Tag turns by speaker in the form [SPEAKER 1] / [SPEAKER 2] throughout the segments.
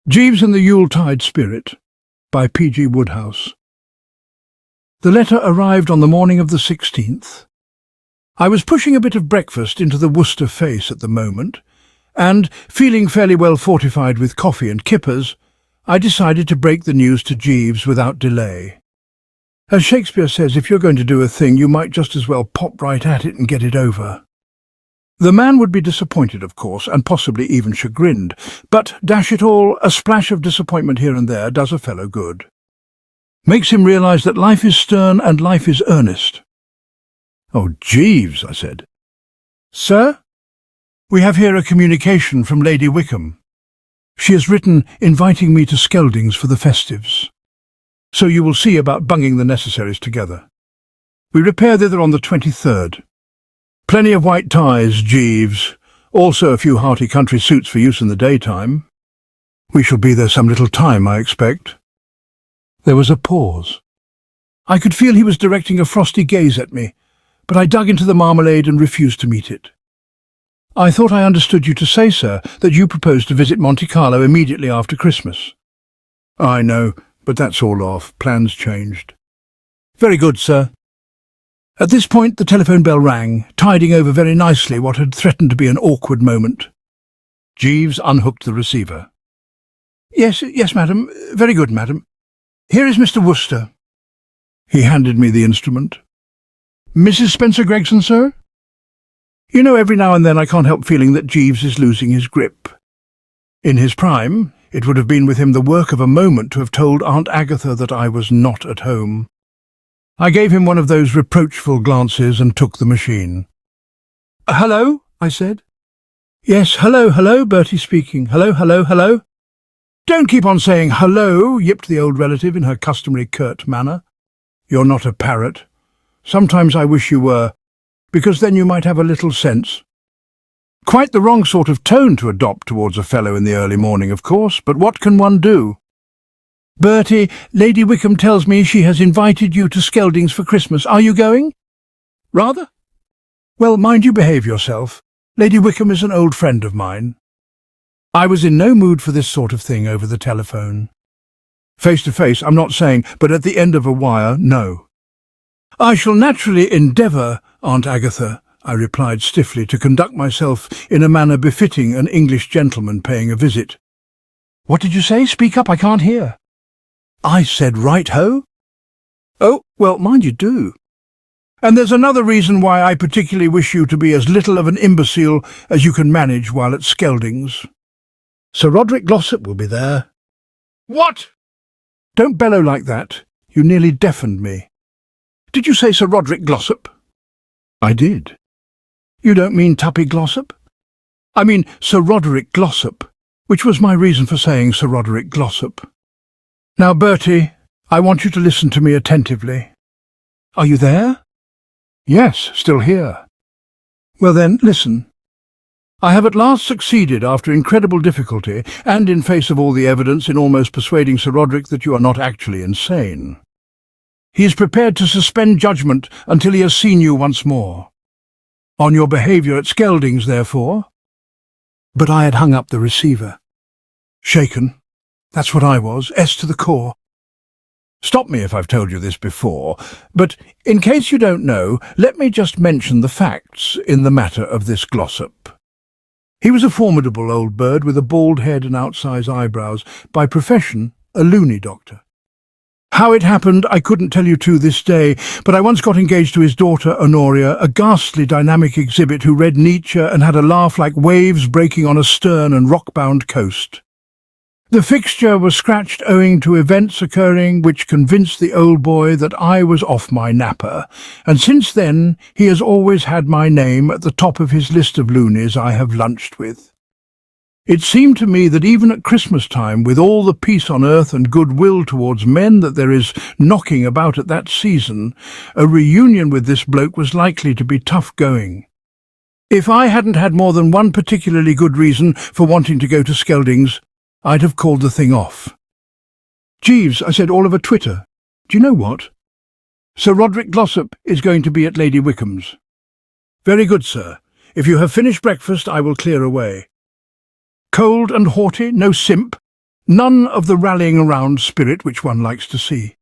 [SPEAKER 1] Jeeves and the Yule-Tide Spirit by P.G. Wodehouse. The letter arrived on the morning of the 16th. I was pushing a bit of breakfast into the Wooster face at the moment, and, feeling fairly well fortified with coffee and kippers, I decided to break the news to Jeeves without delay. As Shakespeare says, if you're going to do a thing, you might just as well pop right at it and get it over. The man would be disappointed, of course, and possibly even chagrined, but, dash it all, a splash of disappointment here and there does a fellow good. Makes him realise that life is stern and life is earnest. "Oh, Jeeves," I said. "Sir? We have here a communication from Lady Wickham. She has written inviting me to Skeldings for the festives. So you will see about bunging the necessaries together. We repair thither on the 23rd. Plenty of white ties, Jeeves. Also a few hearty country suits for use in the daytime. We shall be there some little time, I expect." There was a pause. I could feel he was directing a frosty gaze at me, but I dug into the marmalade and refused to meet it. "I thought I understood you to say, sir, that you proposed to visit Monte Carlo immediately after Christmas." "I know, but that's all off. Plans changed." "Very good, sir." At this point the telephone bell rang, tiding over very nicely what had threatened to be an awkward moment. Jeeves unhooked the receiver. Yes, madam. Very good, madam. Here is Mr. Wooster." He handed me the instrument. "Mrs. Spencer-Gregson, sir?" You know, every now and then I can't help feeling that Jeeves is losing his grip. In his prime, it would have been with him the work of a moment to have told Aunt Agatha that I was not at home. I gave him one of those reproachful glances and took the machine. "Hello?" I said. "Yes, hello, Bertie speaking. Hello. "Don't keep on saying hello," yipped the old relative in her customary curt manner. "You're not a parrot. Sometimes I wish you were, because then you might have a little sense. Quite the wrong sort of tone to adopt towards a fellow in the early morning, of course, but what can one do? Bertie, Lady Wickham tells me she has invited you to Skeldings for Christmas. Are you going?" "Rather." "Well, mind you behave yourself. Lady Wickham is an old friend of mine." I was in no mood for this sort of thing over the telephone. Face to face, I'm not saying, but at the end of a wire, no. "I shall naturally endeavour, Aunt Agatha," I replied stiffly, "to conduct myself in a manner befitting an English gentleman paying a visit." "What did you say? Speak up, I can't hear." "I said right-ho." "Oh, well, mind you do. And there's another reason why I particularly wish you to be as little of an imbecile as you can manage while at Skeldings. Sir Roderick Glossop will be there." "What?" "Don't bellow like that. You nearly deafened me." "Did you say Sir Roderick Glossop?" "I did." "You don't mean Tuppy Glossop?" "I mean Sir Roderick Glossop, which was my reason for saying Sir Roderick Glossop. Now, Bertie, I want you to listen to me attentively." "Are you there?" "Yes, still here." "Well then, listen. I have at last succeeded, after incredible difficulty, and in face of all the evidence, in almost persuading Sir Roderick that you are not actually insane. He is prepared to suspend judgment until he has seen you once more. On your behaviour at Skeldings, therefore." But I had hung up the receiver. Shaken. That's what I was, S to the core. Stop me if I've told you this before, but in case you don't know, let me just mention the facts in the matter of this Glossop. He was a formidable old bird with a bald head and outsized eyebrows, by profession a loony doctor. How it happened I couldn't tell you to this day, but I once got engaged to his daughter Honoria, a ghastly dynamic exhibit who read Nietzsche and had a laugh like waves breaking on a stern and rock-bound coast. The fixture was scratched owing to events occurring which convinced the old boy that I was off my napper, and since then he has always had my name at the top of his list of loonies I have lunched with. It seemed to me that even at Christmas time, with all the peace on earth and goodwill towards men that there is knocking about at that season, a reunion with this bloke was likely to be tough going. If I hadn't had more than one particularly good reason for wanting to go to Skeldings, I'd have called the thing off. "Jeeves," I said all over Twitter, "do you know what? Sir Roderick Glossop is going to be at Lady Wickham's." "Very good, sir. If you have finished breakfast, I will clear away." "Cold and haughty, no simp?" None of the rallying around spirit which one likes to see.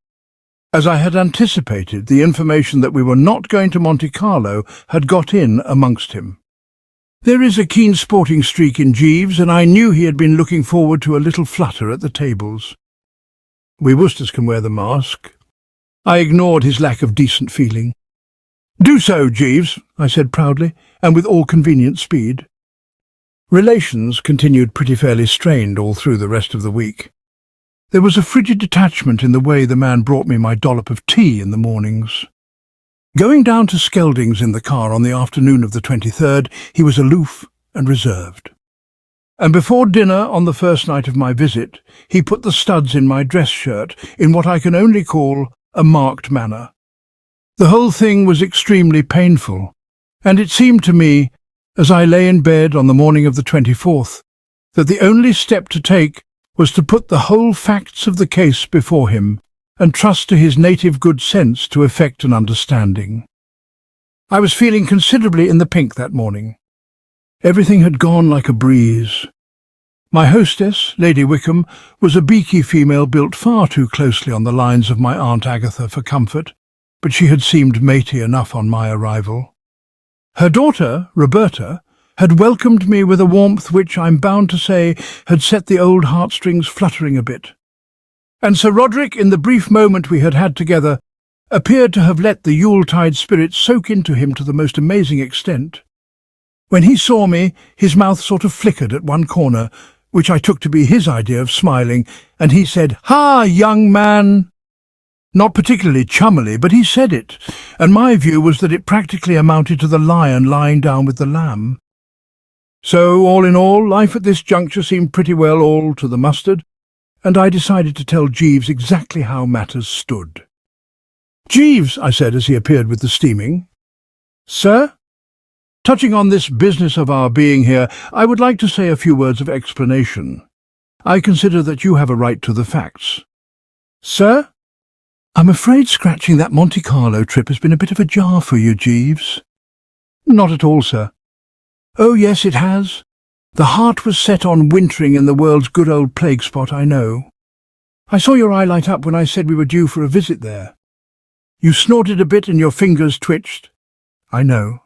[SPEAKER 1] As I had anticipated, the information that we were not going to Monte Carlo had got in amongst him. There is a keen sporting streak in Jeeves, and I knew he had been looking forward to a little flutter at the tables. We Woosters can wear the mask. I ignored his lack of decent feeling. "Do so, Jeeves," I said proudly, and with all convenient speed. Relations continued pretty fairly strained all through the rest of the week. There was a frigid detachment in the way the man brought me my dollop of tea in the mornings. Going down to Skeldings in the car on the afternoon of the 23rd, he was aloof and reserved. And before dinner on the first night of my visit, he put the studs in my dress shirt in what I can only call a marked manner. The whole thing was extremely painful, and it seemed to me, as I lay in bed on the morning of the 24th, that the only step to take was to put the whole facts of the case before him and trust to his native good sense to effect an understanding. I was feeling considerably in the pink that morning. Everything had gone like a breeze. My hostess, Lady Wickham, was a beaky female built far too closely on the lines of my Aunt Agatha for comfort, but she had seemed matey enough on my arrival. Her daughter, Roberta, had welcomed me with a warmth which, I'm bound to say, had set the old heartstrings fluttering a bit. And Sir Roderick, in the brief moment we had had together, appeared to have let the Yule-Tide spirit soak into him to the most amazing extent. When he saw me, his mouth sort of flickered at one corner, which I took to be his idea of smiling, and he said, "Ha, young man!" Not particularly chummily, but he said it, and my view was that it practically amounted to the lion lying down with the lamb. So, all in all, life at this juncture seemed pretty well all to the mustard, and I decided to tell Jeeves exactly how matters stood. "Jeeves," I said as he appeared with the steaming. "Sir? Touching on this business of our being here, I would like to say a few words of explanation. I consider that you have a right to the facts." "Sir?" "I'm afraid scratching that Monte Carlo trip has been a bit of a jar for you, Jeeves." "Not at all, sir." "Oh, yes, it has. The heart was set on wintering in the world's good old plague spot, I know. I saw your eye light up when I said we were due for a visit there. You snorted a bit and your fingers twitched. I know.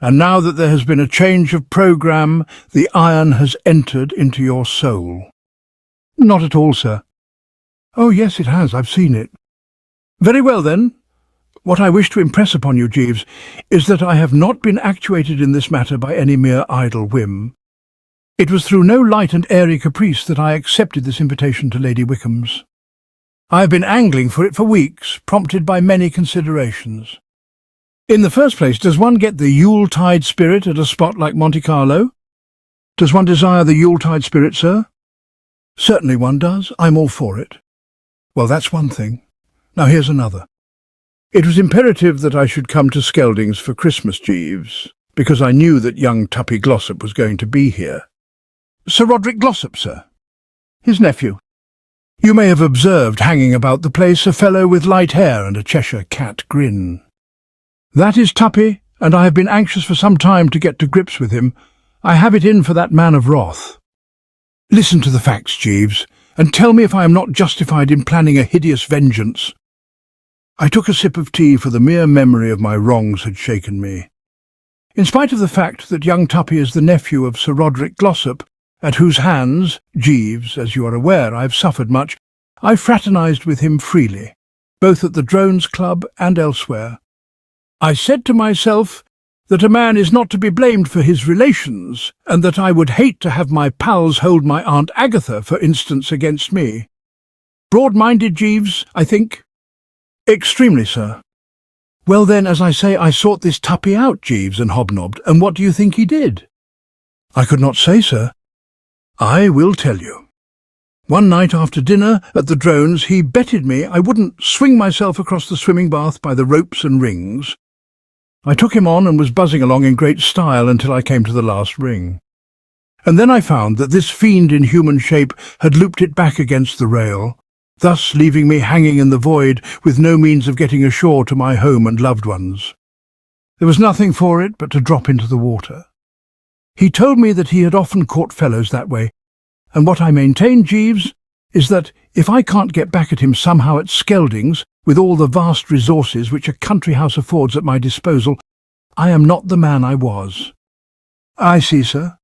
[SPEAKER 1] And now that there has been a change of programme, the iron has entered into your soul." "Not at all, sir." "Oh, yes, it has. I've seen it." "Very well, then. What I wish to impress upon you, Jeeves, is that I have not been actuated in this matter by any mere idle whim. It was through no light and airy caprice that I accepted this invitation to Lady Wickham's. I have been angling for it for weeks, prompted by many considerations. In the first place, does one get the Yule-Tide spirit at a spot like Monte Carlo? Does one desire the Yule-Tide spirit, sir? Certainly one does. I'm all for it. Well, that's one thing. Now here's another. It was imperative that I should come to Skeldings for Christmas, Jeeves, because I knew that young Tuppy Glossop was going to be here." "Sir Roderick Glossop, sir?" "His nephew. You may have observed hanging about the place a fellow with light hair and a Cheshire cat grin. That is Tuppy, and I have been anxious for some time to get to grips with him. I have it in for that man of wrath. Listen to the facts, Jeeves, and tell me if I am not justified in planning a hideous vengeance." I took a sip of tea, for the mere memory of my wrongs had shaken me. In spite of the fact that young Tuppy is the nephew of Sir Roderick Glossop, at whose hands, Jeeves, as you are aware, I have suffered much, I fraternised with him freely, both at the Drones Club and elsewhere. I said to myself that a man is not to be blamed for his relations, and that I would hate to have my pals hold my Aunt Agatha, for instance, against me. Broad-minded, Jeeves, I think. "Extremely, sir." "Well then, as I say, I sought this Tuppy out, Jeeves, and hobnobbed, and what do you think he did?" "I could not say, sir." "I will tell you. One night after dinner at the Drones he betted me I wouldn't swing myself across the swimming bath by the ropes and rings. I took him on and was buzzing along in great style until I came to the last ring. And then I found that this fiend in human shape had looped it back against the rail, thus leaving me hanging in the void with no means of getting ashore to my home and loved ones. There was nothing for it but to drop into the water. He told me that he had often caught fellows that way, And what I maintain, Jeeves, is that if I can't get back at him somehow at Skeldings, with all the vast resources which a country house affords at my disposal, I am not the man I was." "I see, sir."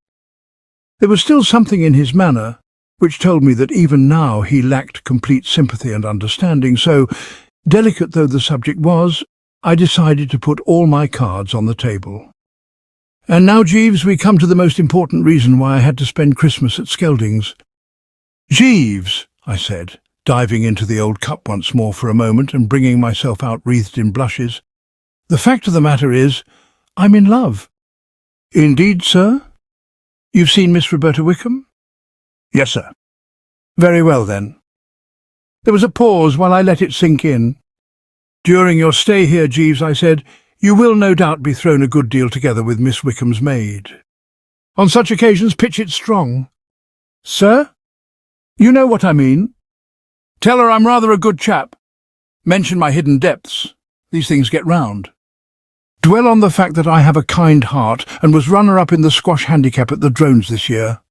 [SPEAKER 1] There was still something in his manner which told me that even now he lacked complete sympathy and understanding, so, delicate though the subject was, I decided to put all my cards on the table. "And now, Jeeves, we come to the most important reason why I had to spend Christmas at Skeldings." "Jeeves," I said, diving into the old cup once more for a moment and bringing myself out wreathed in blushes, "the fact of the matter is, I'm in love." "Indeed, sir? You've seen Miss Roberta Wickham?" "Yes, sir." "Very well, then." There was a pause while I let it sink in. "During your stay here, Jeeves," I said, "you will no doubt be thrown a good deal together with Miss Wickham's maid. On such occasions, pitch it strong." "Sir? You know what I mean. Tell her I'm rather a good chap. Mention my hidden depths. These things get round. Dwell on the fact that I have a kind heart and was runner-up in the squash handicap at the Drones this year.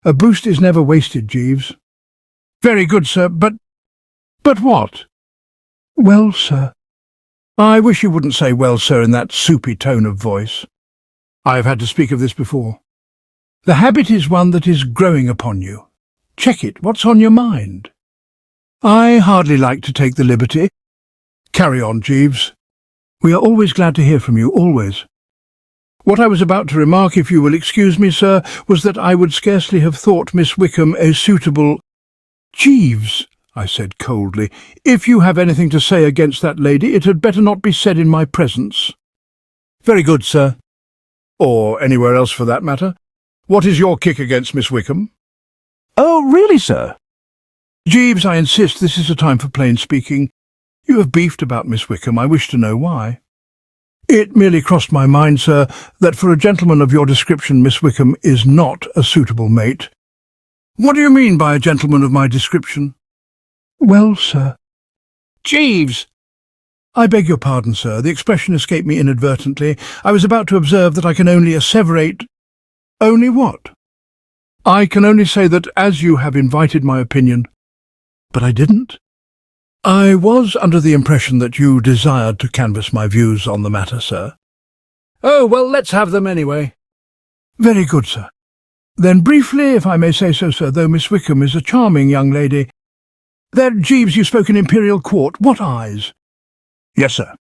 [SPEAKER 1] A boost is never wasted, Jeeves." "Very good, sir, but what?" "Well, sir." "I wish you wouldn't say 'well, sir' in that soupy tone of voice. I have had to speak of this before. The habit is one that is growing upon you. Check it. What's on your mind?" "I hardly like to take the liberty." "Carry on, Jeeves. We are always glad to hear from you, always." "What I was about to remark, if you will excuse me, sir, was that I would scarcely have thought Miss Wickham a suitable—" "Jeeves," I said coldly, "if you have anything to say against that lady, it had better not be said in my presence." "Very good, sir. Or anywhere else for that matter. What is your kick against Miss Wickham?"
[SPEAKER 2] "Oh, really, sir?"
[SPEAKER 1] "Jeeves, I insist this is a time for plain speaking. You have beefed about Miss Wickham. I wish to know why." "It merely crossed my mind, sir, that for a gentleman of your description Miss Wickham is not a suitable mate." "What do you mean by a gentleman of my description?" "Well, sir—" "Jeeves!" "I beg your pardon, sir. The expression escaped me inadvertently. I was about to observe that I can only asseverate—" "Only what?" "I can only say that, as you have invited my opinion—" "But I didn't." "I was under the impression that you desired to canvass my views on the matter, sir." "Oh, well, let's have them anyway." "Very good, sir. Then briefly, if I may say so, sir, though Miss Wickham is a charming young lady— There, Jeeves, you spoke in Imperial Court. What eyes?" "Yes, sir."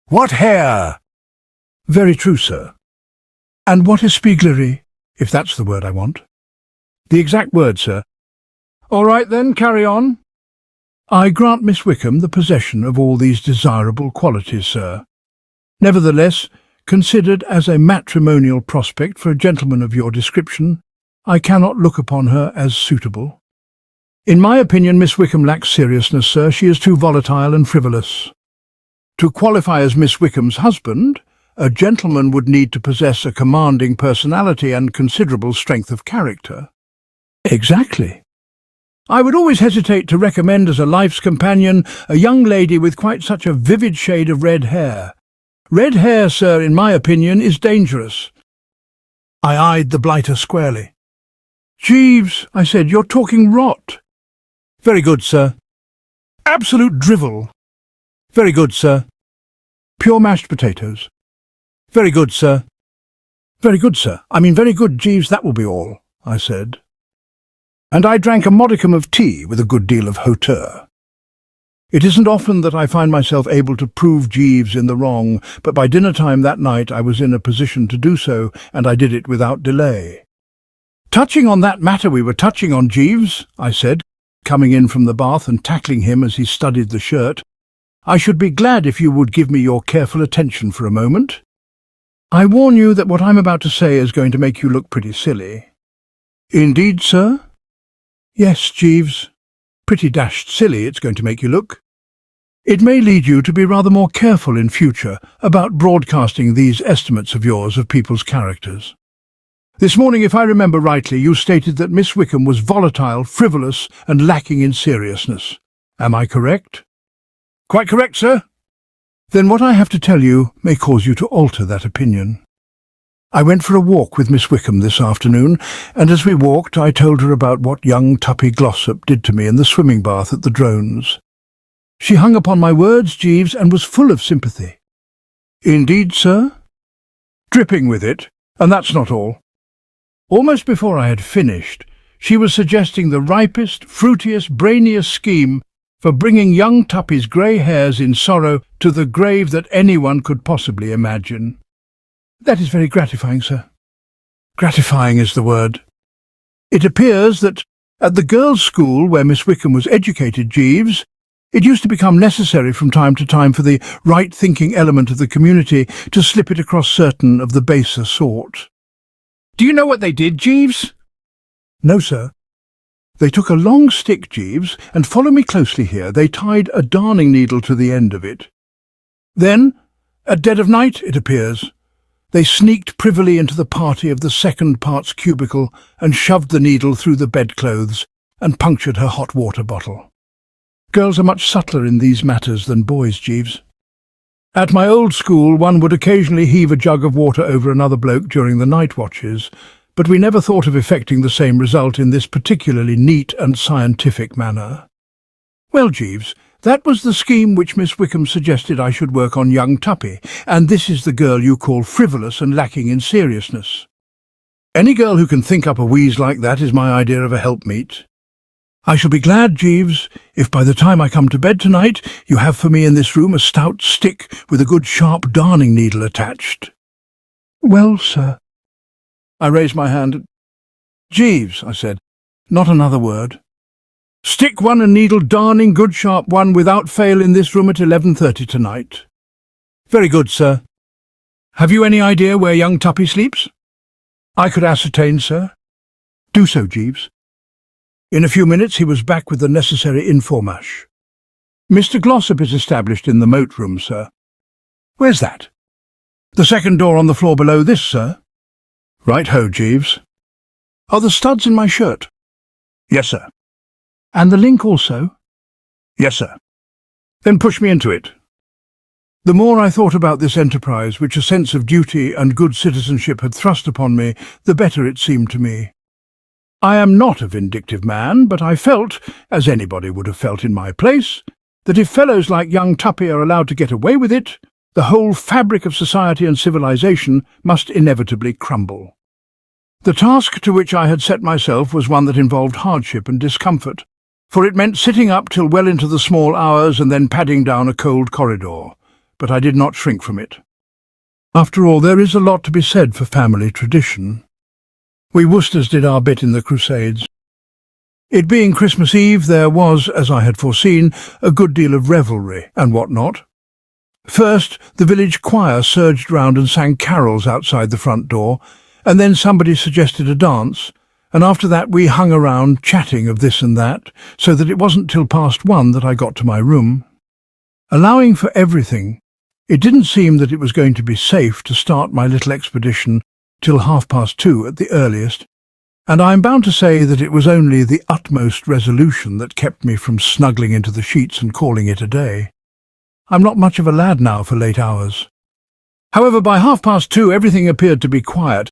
[SPEAKER 1] "What hair?" "Very true, sir." "And what espieglerie, if that's the word I want?" "The exact word, sir." "All right, then, carry on." "I grant Miss Wickham the possession of all these desirable qualities, sir. Nevertheless, considered as a matrimonial prospect for a gentleman of your description, I cannot look upon her as suitable. In my opinion, Miss Wickham lacks seriousness, sir. She is too volatile and frivolous. To qualify as Miss Wickham's husband, a gentleman would need to possess a commanding personality and considerable strength of character." "Exactly." "I would always hesitate to recommend as a life's companion a young lady with quite such a vivid shade of red hair. Red hair, sir, in my opinion, is dangerous." I eyed the blighter squarely. "Jeeves," I said, "you're talking rot." "Very good, sir." "Absolute drivel." "Very good, sir." "Pure mashed potatoes." "Very good, sir." "Very good, sir. I mean very good, Jeeves, that will be all," I said. And I drank a modicum of tea with a good deal of hauteur. It isn't often that I find myself able to prove Jeeves in the wrong, but by dinner-time that night I was in a position to do so, and I did it without delay. "Touching on that matter we were touching on, Jeeves," I said, coming in from the bath and tackling him as he studied the shirt, "I should be glad if you would give me your careful attention for a moment. I warn you that what I'm about to say is going to make you look pretty silly." "Indeed, sir?" "Yes, Jeeves. Pretty dashed silly it's going to make you look. It may lead you to be rather more careful in future about broadcasting these estimates of yours of people's characters. This morning, if I remember rightly, you stated that Miss Wickham was volatile, frivolous, and lacking in seriousness. Am I correct?" "Quite correct, sir." "Then what I have to tell you may cause you to alter that opinion. I went for a walk with Miss Wickham this afternoon, and as we walked I told her about what young Tuppy Glossop did to me in the swimming bath at the Drones. She hung upon my words, Jeeves, and was full of sympathy. "Indeed, sir?" "Dripping with it, and that's not all." Almost before I had finished, she was suggesting the ripest, fruitiest, brainiest scheme for bringing young Tuppy's grey hairs in sorrow to the grave that anyone could possibly imagine. "That is very gratifying, sir." Gratifying is the word. It appears that at the girls' school where Miss Wickham was educated, Jeeves, it used to become necessary from time to time for the right-thinking element of the community to slip it across certain of the baser sort. "Do you know what they did, Jeeves?" "No, sir." "They took a long stick, Jeeves, and follow me closely here. They tied a darning needle to the end of it. Then, at dead of night, it appears, they sneaked privily into the party of the second part's cubicle and shoved the needle through the bedclothes and punctured her hot water bottle. Girls are much subtler in these matters than boys, Jeeves. At my old school one would occasionally heave a jug of water over another bloke during the night watches, but we never thought of effecting the same result in this particularly neat and scientific manner. Well, Jeeves, that was the scheme which Miss Wickham suggested I should work on young Tuppy, and this is the girl you call frivolous and lacking in seriousness. Any girl who can think up a wheeze like that is my idea of a helpmeet. I shall be glad, Jeeves, if by the time I come to bed tonight you have for me in this room a stout stick with a good sharp darning needle attached." "Well, sir." I raised my hand. "Jeeves," I said, "not another word. Stick one and needle darning good sharp one without fail in this room at 11:30 tonight." "Very good, sir." "Have you any idea where young Tuppy sleeps?" "I could ascertain, sir." "Do so, Jeeves." In a few minutes he was back with the necessary information. "Mr. Glossop is established in the moat room, sir." "Where's that?" "The second door on the floor below this, sir." "Right-ho, Jeeves." "Are the studs in my shirt?" "Yes, sir." "And the link also?" "Yes, sir." "Then push me into it." The more I thought about this enterprise, which a sense of duty and good citizenship had thrust upon me, the better it seemed to me. I am not a vindictive man, but I felt, as anybody would have felt in my place, that if fellows like young Tuppy are allowed to get away with it, the whole fabric of society and civilization must inevitably crumble. The task to which I had set myself was one that involved hardship and discomfort, for it meant sitting up till well into the small hours and then padding down a cold corridor, but I did not shrink from it. After all, there is a lot to be said for family tradition. We Woosters did our bit in the Crusades. It being Christmas Eve, there was, as I had foreseen, a good deal of revelry and what not. First, the village choir surged round and sang carols outside the front door, and then somebody suggested a dance, and after that we hung around chatting of this and that, so that it wasn't till past 1 that I got to my room. Allowing for everything, it didn't seem that it was going to be safe to start my little expedition till 2:30 at the earliest, and I am bound to say that it was only the utmost resolution that kept me from snuggling into the sheets and calling it a day. I'm not much of a lad now for late hours. However, by 2:30 everything appeared to be quiet.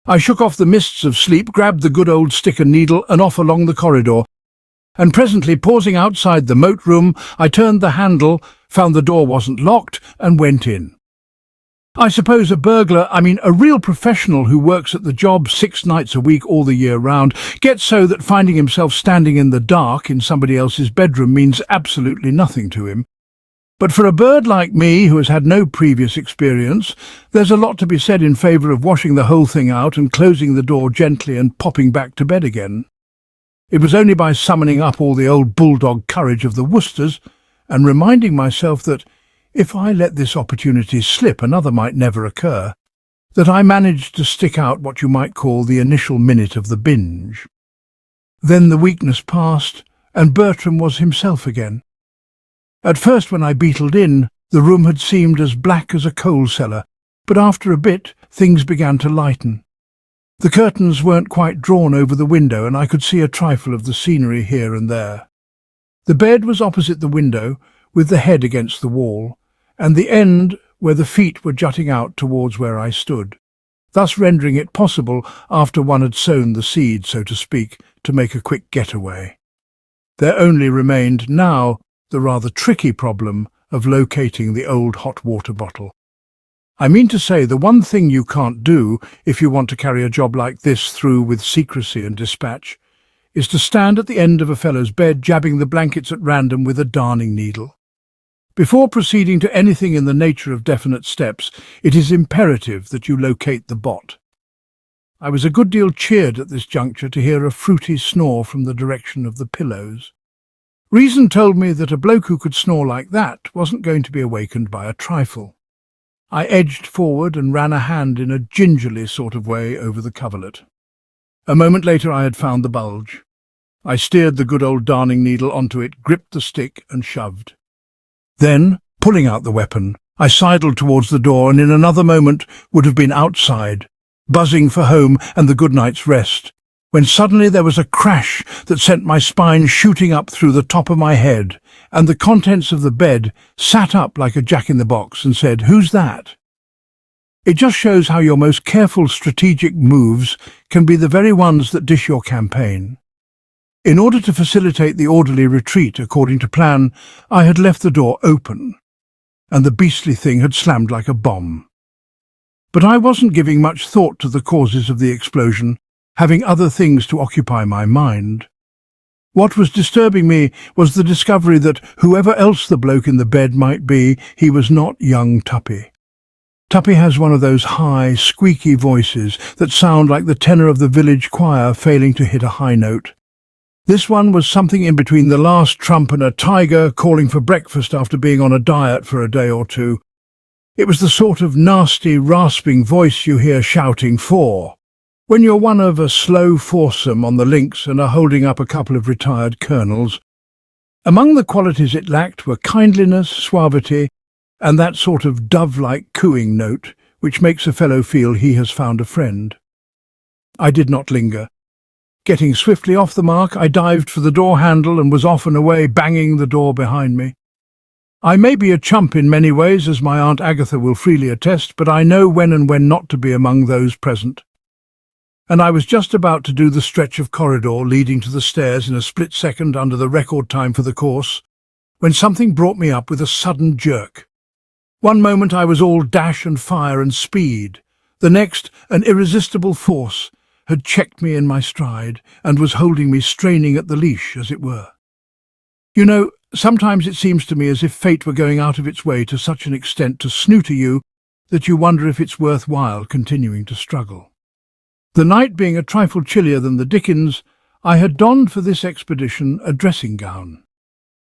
[SPEAKER 1] I shook off the mists of sleep, grabbed the good old stick and needle, and off along the corridor, and presently, pausing outside the moat room, I turned the handle, found the door wasn't locked, and went in. I suppose a burglar, a real professional who works at the job 6 nights a week all the year round, gets so that finding himself standing in the dark in somebody else's bedroom means absolutely nothing to him. But for a bird like me, who has had no previous experience, there's a lot to be said in favour of washing the whole thing out and closing the door gently and popping back to bed again. It was only by summoning up all the old bulldog courage of the Woosters and reminding myself that if I let this opportunity slip, another might never occur, that I managed to stick out what you might call the initial minute of the binge. Then the weakness passed, and Bertram was himself again. At first, when I beetled in, the room had seemed as black as a coal cellar, but after a bit things began to lighten. The curtains weren't quite drawn over the window, and I could see a trifle of the scenery here and there. The bed was opposite the window, with the head against the wall, and the end where the feet were jutting out towards where I stood. thus rendering it possible, after one had sown the seed, so to speak, to make a quick getaway. There only remained now the rather tricky problem of locating the old hot water bottle. I mean to say, the one thing you can't do if you want to carry a job like this through with secrecy and dispatch is to stand at the end of a fellow's bed jabbing the blankets at random with a darning needle. Before proceeding to anything in the nature of definite steps, it is imperative that you locate the bot. I was a good deal cheered at this juncture to hear a fruity snore from the direction of the pillows. Reason told me that a bloke who could snore like that wasn't going to be awakened by a trifle. I edged forward and ran a hand in a gingerly sort of way over the coverlet. A moment later I had found the bulge. I steered the good old darning needle onto it, gripped the stick and shoved. Then, pulling out the weapon, I sidled towards the door and in another moment would have been outside, buzzing for home and the good night's rest, when suddenly there was a crash that sent my spine shooting up through the top of my head, and the contents of the bed sat up like a jack-in-the-box and said, "Who's that?" It just shows how your most careful strategic moves can be the very ones that dish your campaign. In order to facilitate the orderly retreat according to plan, I had left the door open, and the beastly thing had slammed like a bomb. But I wasn't giving much thought to the causes of the explosion, having other things to occupy my mind. What was disturbing me was the discovery that, whoever else the bloke in the bed might be, he was not young Tuppy. Tuppy has one of those high, squeaky voices that sound like the tenor of the village choir failing to hit a high note. This one was something in between the last trump and a tiger calling for breakfast after being on a diet for a day or two. It was the sort of nasty, rasping voice you hear shouting for when you're one of a slow foursome on the links and are holding up a couple of retired colonels. Among the qualities it lacked were kindliness, suavity, and that sort of dove-like cooing note which makes a fellow feel he has found a friend. I did not linger. Getting swiftly off the mark, I dived for the door handle and was off and away, banging the door behind me. I may be a chump in many ways, as my Aunt Agatha will freely attest, but I know when and when not to be among those present. And I was just about to do the stretch of corridor leading to the stairs in a split second under the record time for the course, when something brought me up with a sudden jerk. One moment I was all dash and fire and speed. The next, an irresistible force had checked me in my stride and was holding me, straining at the leash, as it were. You know, sometimes it seems to me as if fate were going out of its way to such an extent to snooter you that you wonder if it's worthwhile continuing to struggle. The night being a trifle chillier than the dickens, I had donned for this expedition a dressing gown.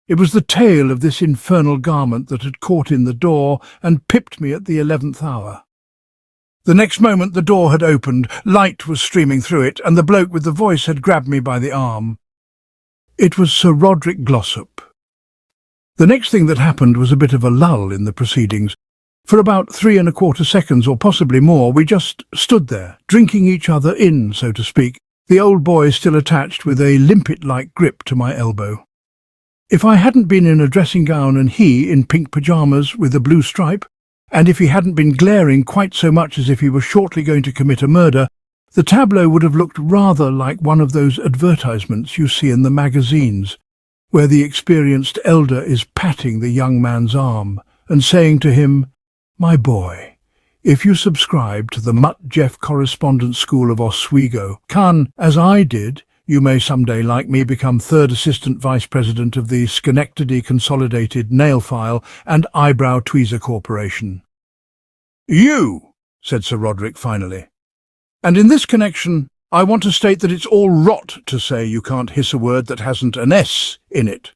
[SPEAKER 1] It was the tail of this infernal garment that had caught in the door and pipped me at the 11th hour. The next moment the door had opened, light was streaming through it, and the bloke with the voice had grabbed me by the arm. It was Sir Roderick Glossop. The next thing that happened was a bit of a lull in the proceedings. For about 3¼ seconds, or possibly more, we just stood there, drinking each other in, so to speak, the old boy still attached with a limpet-like grip to my elbow. If I hadn't been in a dressing gown and he in pink pyjamas with a blue stripe, and if he hadn't been glaring quite so much as if he were shortly going to commit a murder, the tableau would have looked rather like one of those advertisements you see in the magazines, where the experienced elder is patting the young man's arm and saying to him, "My boy, if you subscribe to the Mutt Jeff Correspondence School of Oswego, can, as I did, you may someday, like me, become third assistant vice president of the Schenectady Consolidated Nail File and Eyebrow Tweezer Corporation." "You," said Sir Roderick finally. And in this connection, I want to state that it's all rot to say you can't hiss a word that hasn't an S in it.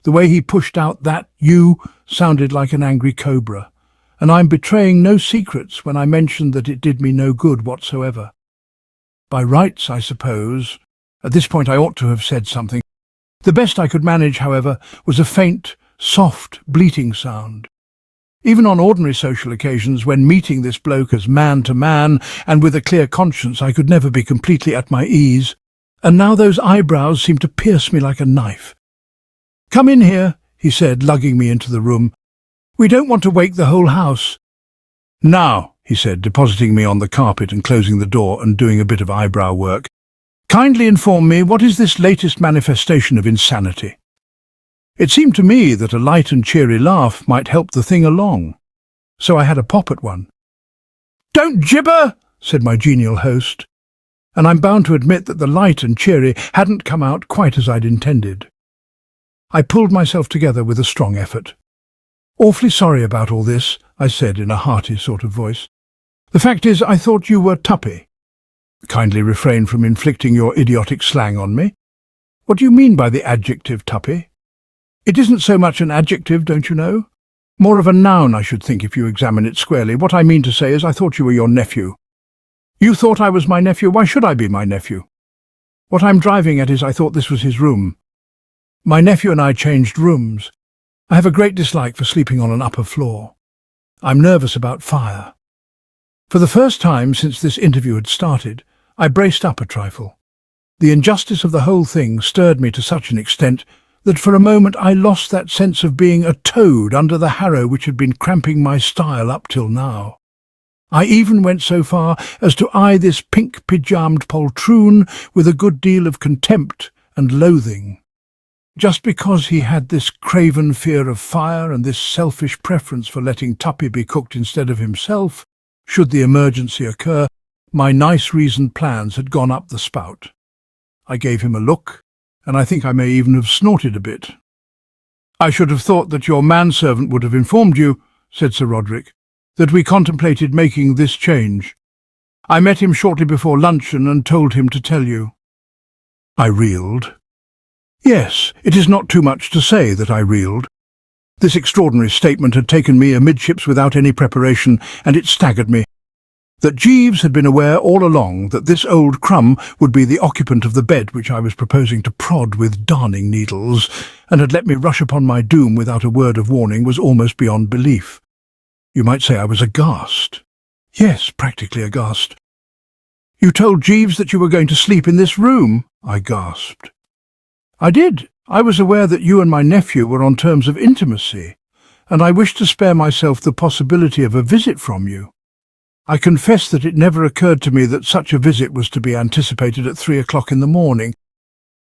[SPEAKER 1] The way he pushed out that "you" sounded like an angry cobra, and I'm betraying no secrets when I mention that it did me no good whatsoever. By rights, I suppose, at this point I ought to have said something. The best I could manage, however, was a faint, soft, bleating sound. Even on ordinary social occasions, when meeting this bloke as man to man and with a clear conscience, I could never be completely at my ease, and now those eyebrows seemed to pierce me like a knife. "Come in here," he said, lugging me into the room. "We don't want to wake the whole house." "Now," he said, depositing me on the carpet and closing the door and doing a bit of eyebrow work. "Kindly inform me, what is this latest manifestation of insanity?" It seemed to me that a light and cheery laugh might help the thing along, so I had a pop at one. "Don't gibber," said my genial host, and I'm bound to admit that the light and cheery hadn't come out quite as I'd intended. I pulled myself together with a strong effort. "Awfully sorry about all this," I said in a hearty sort of voice. "The fact is, I thought you were tuppy." "Kindly refrain from inflicting your idiotic slang on me. What do you mean by the adjective tuppy?" "It isn't so much an adjective, don't you know? More of a noun, I should think, if you examine it squarely. What I mean to say is I thought you were your nephew." "You thought I was my nephew? Why should I be my nephew?" "What I'm driving at is I thought this was his room. My nephew and I changed rooms. I have a great dislike for sleeping on an upper floor. I'm nervous about fire." For the first time since this interview had started, I braced up a trifle. The injustice of the whole thing stirred me to such an extent that for a moment I lost that sense of being a toad under the harrow which had been cramping my style up till now. I even went so far as to eye this pink-pyjamed poltroon with a good deal of contempt and loathing. Just because he had this craven fear of fire and this selfish preference for letting tuppy be cooked instead of himself, should the emergency occur, my nice reasoned plans had gone up the spout. I gave him a look, and I think I may even have snorted a bit. "I should have thought that your manservant would have informed you," said Sir Roderick, "that we contemplated making this change. I met him shortly before luncheon and told him to tell you." I reeled. Yes, it is not too much to say that I reeled. This extraordinary statement had taken me amidships without any preparation, and it staggered me. That Jeeves had been aware all along that this old crumb would be the occupant of the bed which I was proposing to prod with darning needles, and had let me rush upon my doom without a word of warning, was almost beyond belief. You might say I was aghast. Yes, practically aghast. "You told Jeeves that you were going to sleep in this room?" I gasped. "I did. I was aware that you and my nephew were on terms of intimacy, and I wished to spare myself the possibility of a visit from you. I confess that it never occurred to me that such a visit was to be anticipated at 3 o'clock in the morning."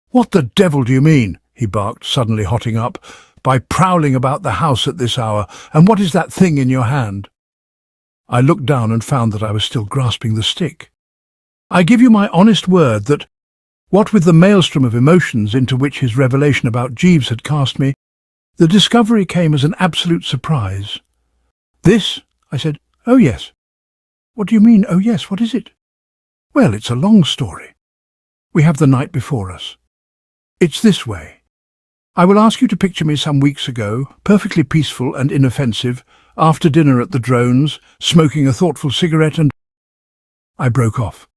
[SPEAKER 1] "What the devil do you mean," he barked, suddenly hotting up, "by prowling about the house at this hour, and what is that thing in your hand?" I looked down and found that I was still grasping the stick. I give you my honest word that, what with the maelstrom of emotions into which his revelation about Jeeves had cast me, the discovery came as an absolute surprise. "This?" I said. "Oh, yes." "What do you mean, oh, yes? What is it?" "Well, it's a long story. We have the night before us. It's this way. I will ask you to picture me some weeks ago, perfectly peaceful and inoffensive, after dinner at the Drones, smoking a thoughtful cigarette and—" I broke off.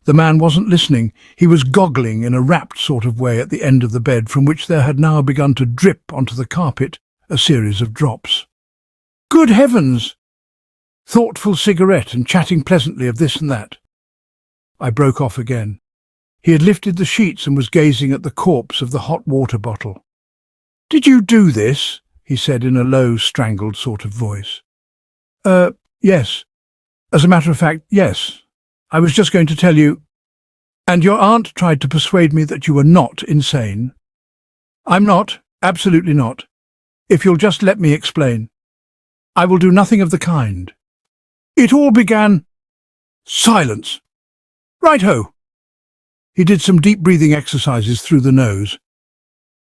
[SPEAKER 1] The man wasn't listening. He was goggling in a rapt sort of way at the end of the bed, from which there had now begun to drip onto the carpet a series of drops. "Good heavens! Thoughtful cigarette and chatting pleasantly of this and that." I broke off again. He had lifted the sheets and was gazing at the corpse of the hot water bottle. "Did you do this?" he said in a low, strangled sort of voice. Yes. As a matter of fact, yes. I was just going to tell you—" "And your aunt tried to persuade me that you were not insane?" "I'm not, absolutely not. If you'll just let me explain." "I will do nothing of the kind. It all began—" "Silence! Right-ho!" He did some deep breathing exercises through the nose.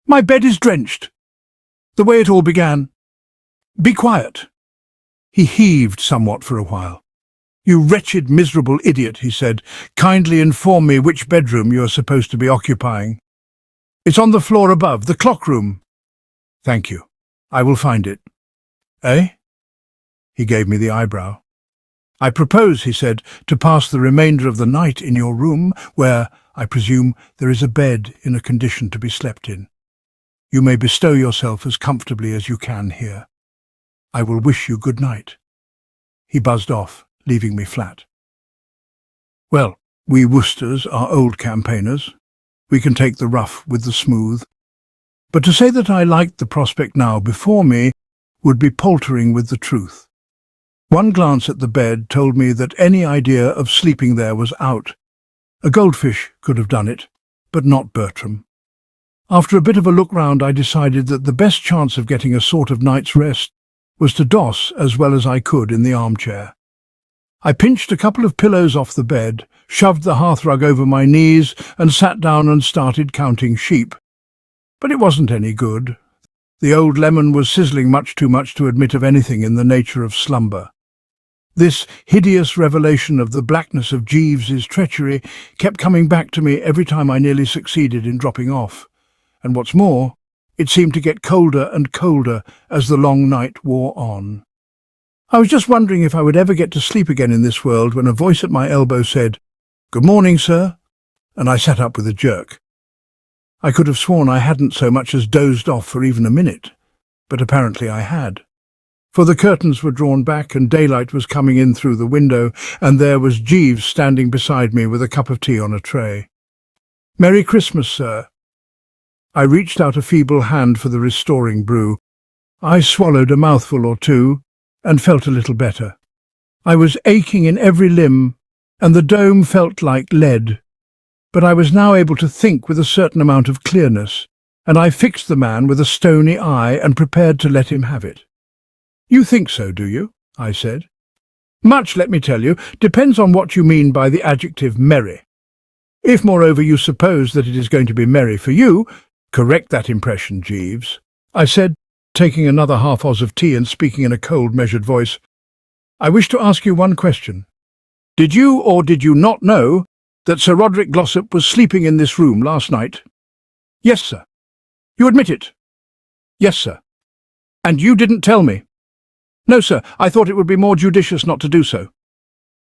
[SPEAKER 1] "My bed is drenched. The way it all began—" "Be quiet." He heaved somewhat for a while. "You wretched, miserable idiot," he said. "Kindly inform me which bedroom you are supposed to be occupying." "It's on the floor above, the clock room." "Thank you. I will find it." "Eh?" He gave me the eyebrow. "I propose," he said, "to pass the remainder of the night in your room, where, I presume, there is a bed in a condition to be slept in. You may bestow yourself as comfortably as you can here. I will wish you good night." He buzzed off, leaving me flat. Well, we Woosters are old campaigners. We can take the rough with the smooth. But to say that I liked the prospect now before me would be paltering with the truth. One glance at the bed told me that any idea of sleeping there was out. A goldfish could have done it, but not Bertram. After a bit of a look round, I decided that the best chance of getting a sort of night's rest was to doss as well as I could in the armchair. I pinched a couple of pillows off the bed, shoved the hearthrug over my knees, and sat down and started counting sheep. But it wasn't any good. The old lemon was sizzling much too much to admit of anything in the nature of slumber. This hideous revelation of the blackness of Jeeves's treachery kept coming back to me every time I nearly succeeded in dropping off. And what's more, it seemed to get colder and colder as the long night wore on. I was just wondering if I would ever get to sleep again in this world when a voice at my elbow said, "Good morning, sir," and I sat up with a jerk. I could have sworn I hadn't so much as dozed off for even a minute, but apparently I had. For the curtains were drawn back and daylight was coming in through the window, and there was Jeeves standing beside me with a cup of tea on a tray. "Merry Christmas, sir." I reached out a feeble hand for the restoring brew. I swallowed a mouthful or two and felt a little better. I was aching in every limb, and the dome felt like lead. But I was now able to think with a certain amount of clearness, and I fixed the man with a stony eye and prepared to let him have it. "You think so, do you?" I said. "Much, let me tell you, depends on what you mean by the adjective merry. If, moreover, you suppose that it is going to be merry for you, correct that impression, Jeeves," I said, taking another half-oz of tea and speaking in a cold, measured voice. "I wish to ask you one question. Did you or did you not know that Sir Roderick Glossop was sleeping in this room last night?" "Yes, sir." "You admit it?" "Yes, sir." "And you didn't tell me?" "No, sir. I thought it would be more judicious not to do so."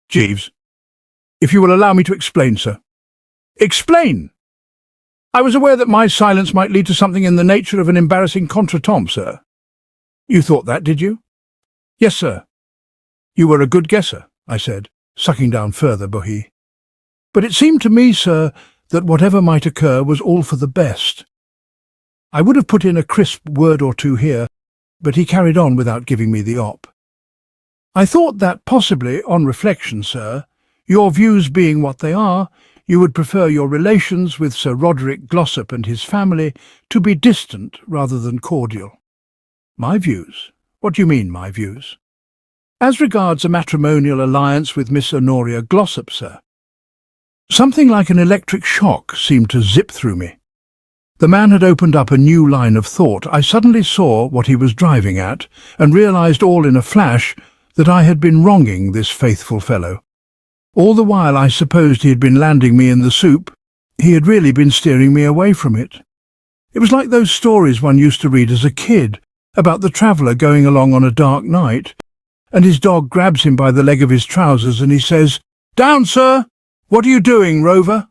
[SPEAKER 1] "Jeeves, if you will allow me to explain, sir." "Explain?" "I was aware that my silence might lead to something in the nature of an embarrassing contretemps, sir." "You thought that, did you?" "Yes, sir." "You were a good guesser," I said, sucking down further bohea. "But it seemed to me, sir, that whatever might occur was all for the best." I would have put in a crisp word or two here, but he carried on without giving me the op. "I thought that possibly, on reflection, sir, your views being what they are, you would prefer your relations with Sir Roderick Glossop and his family to be distant rather than cordial." "My views? What do you mean, my views?" "As regards a matrimonial alliance with Miss Honoria Glossop, sir." Something like an electric shock seemed to zip through me. The man had opened up a new line of thought. I suddenly saw what he was driving at, and realized all in a flash that I had been wronging this faithful fellow. All the while I supposed he had been landing me in the soup, he had really been steering me away from it. It was like those stories one used to read as a kid, about the traveller going along on a dark night, and his dog grabs him by the leg of his trousers and he says, "Down, sir! What are you doing, Rover?"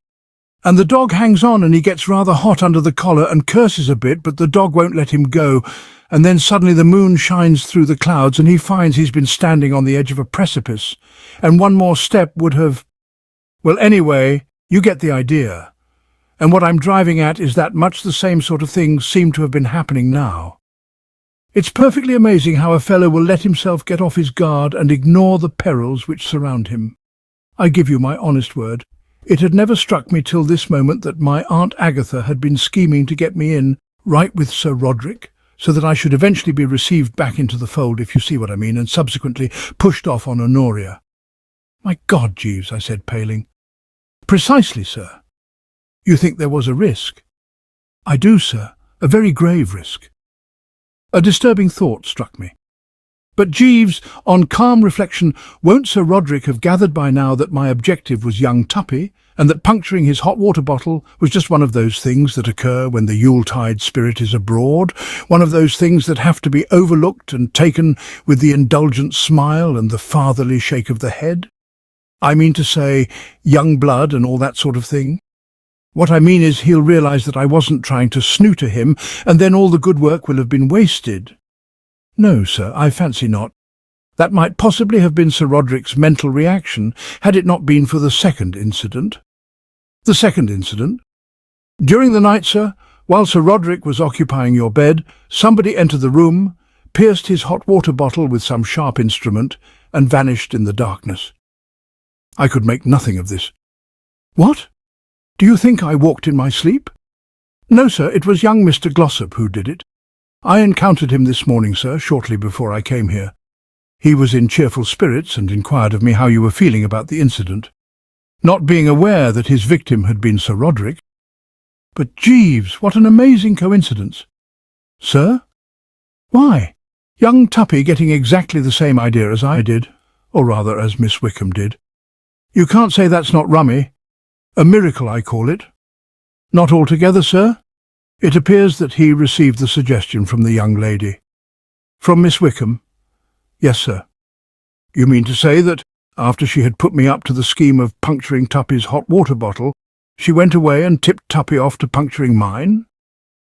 [SPEAKER 1] And the dog hangs on and he gets rather hot under the collar and curses a bit, but the dog won't let him go, and then suddenly the moon shines through the clouds and he finds he's been standing on the edge of a precipice, and one more step would have... Well, anyway, you get the idea. And what I'm driving at is that much the same sort of things seem to have been happening now. It's perfectly amazing how a fellow will let himself get off his guard and ignore the perils which surround him. I give you my honest word. It had never struck me till this moment that my Aunt Agatha had been scheming to get me in, right with Sir Roderick, so that I should eventually be received back into the fold, if you see what I mean, and subsequently pushed off on Honoria. "My God, Jeeves," I said, paling. "Precisely, sir." "You think there was a risk?" "I do, sir. A very grave risk." A disturbing thought struck me. "But Jeeves, on calm reflection, won't Sir Roderick have gathered by now that my objective was young Tuppy, and that puncturing his hot water bottle was just one of those things that occur when the Yule-Tide spirit is abroad, one of those things that have to be overlooked and taken with the indulgent smile and the fatherly shake of the head? I mean to say, young blood and all that sort of thing? What I mean is he'll realise that I wasn't trying to snooter him, and then all the good work will have been wasted." "No, sir, I fancy not. That might possibly have been Sir Roderick's mental reaction, had it not been for the second incident." "The second incident?" "During the night, sir, while Sir Roderick was occupying your bed, somebody entered the room, pierced his hot water bottle with some sharp instrument, and vanished in the darkness. I could make nothing of this. What? Do you think I walked in my sleep? No, sir, it was young Mr. Glossop who did it. I encountered him this morning, sir, shortly before I came here. He was in cheerful spirits and inquired of me how you were feeling about the incident, not being aware that his victim had been Sir Roderick. But Jeeves, what an amazing coincidence. Sir? Why? Young Tuppy getting exactly the same idea as I did, or rather as Miss Wickham did. You can't say that's not rummy. A miracle, I call it. Not altogether, sir. It appears that he received the suggestion from the young lady. From Miss Wickham? Yes, sir. You mean to say that, after she had put me up to the scheme of puncturing Tuppy's hot water bottle, she went away and tipped Tuppy off to puncturing mine?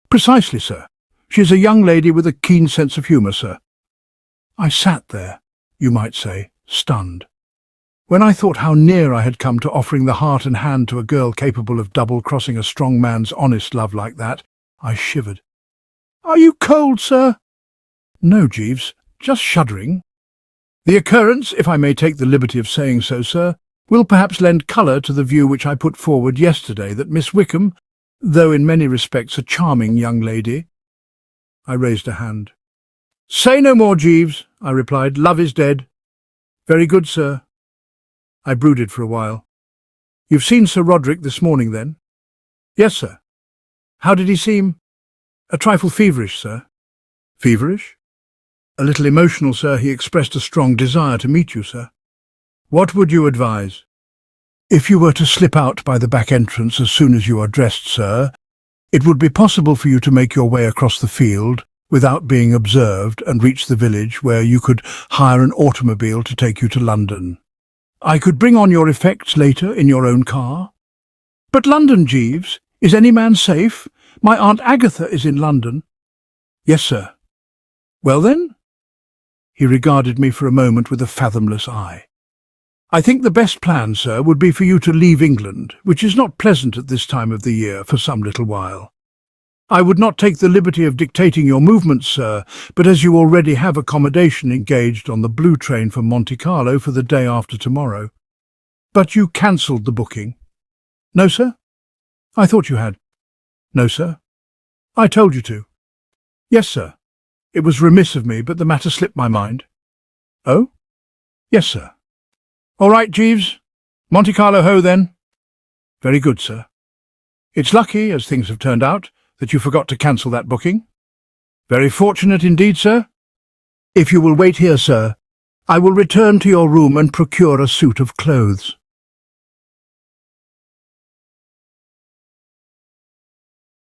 [SPEAKER 1] Precisely, sir. She is a young lady with a keen sense of humour, sir. I sat there, you might say, stunned. When I thought how near I had come to offering the heart and hand to a girl capable of double-crossing a strong man's honest love like that, I shivered. Are you cold, sir? No, Jeeves, just shuddering. The occurrence, if I may take the liberty of saying so, sir, will perhaps lend colour to the view which I put forward yesterday that Miss Wickham, though in many respects a charming young lady— I raised a hand. Say no more, Jeeves, I replied. Love is dead. Very good, sir. I brooded for a while. You've seen Sir Roderick this morning, then? Yes, sir. How did he seem? A trifle feverish, sir. Feverish? A little emotional, sir. He expressed a strong desire to meet you, sir. What would you advise? If you were to slip out by the back entrance as soon as you are dressed, sir, it would be possible for you to make your way across the field without being observed and reach the village where you could hire an automobile to take you to London. I could bring on your effects later in your own car. But London, Jeeves, is any man safe? My Aunt Agatha is in London. Yes, sir. Well then? He regarded me for a moment with a fathomless eye. I think the best plan, sir, would be for you to leave England, which is not pleasant at this time of the year, for some little while. I would not take the liberty of dictating your movements, sir, but as you already have accommodation engaged on the blue train from Monte Carlo for the day after tomorrow. But you cancelled the booking. No, sir? I thought you had. No, sir. I told you to. Yes, sir. It was remiss of me, but the matter slipped my mind. Oh? Yes, sir. All right, Jeeves. Monte Carlo ho, then. Very good, sir. It's lucky, as things have turned out, that you forgot to cancel that booking. Very fortunate indeed, sir. If you will wait here, sir, I will return to your room and procure a suit of clothes.